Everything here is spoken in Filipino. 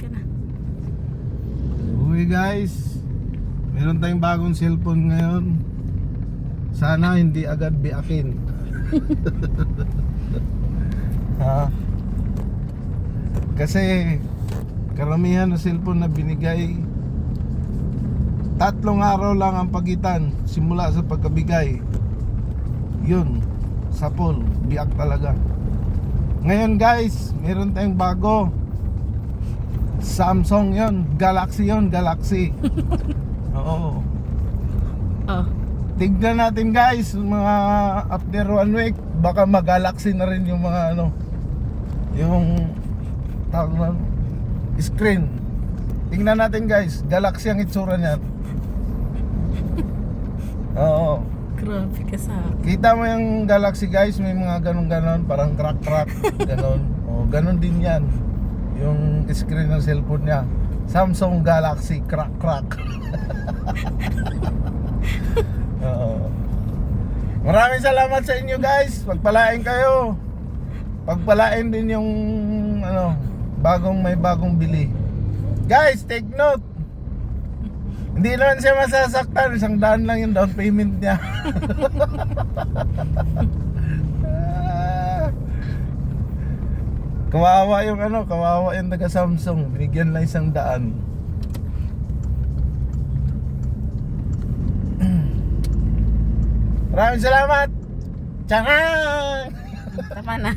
ka na. Uy guys, meron tayong bagong cellphone ngayon. Sana hindi agad biakin. Ha? Kasi karamihan na cellphone na binigay, 3 araw lang ang pagitan simula sa pagkabigay. Yun, sapol, biak talaga. Ngayon guys, meron tayong bago. Samsung yun, Galaxy yun, Galaxy. Oo. Oh. Tignan natin guys, mga after 1 week, baka mag-Galaxy na rin yung mga ano, yung tawag na, screen. Tingnan natin guys, Galaxy ang itsura niyan. Oo. Grabe ka sa... Kita mo yung Galaxy guys, may mga ganon-ganon, parang crack-crack, ganon. O, ganon din yan. Yung screen ng cellphone niya. Samsung Galaxy crack-crack. Oo. Maraming salamat sa inyo guys. Pagpalain kayo. Pagpalain din yung ano, may bagong bili. Guys, take note. Hindi naman siya masasaktan, 100 lang yung down payment niya. Kawawa yung ano, kawawa yung taga Samsung. Binigyan lang 100. Maraming salamat. Tiyang! Tama na.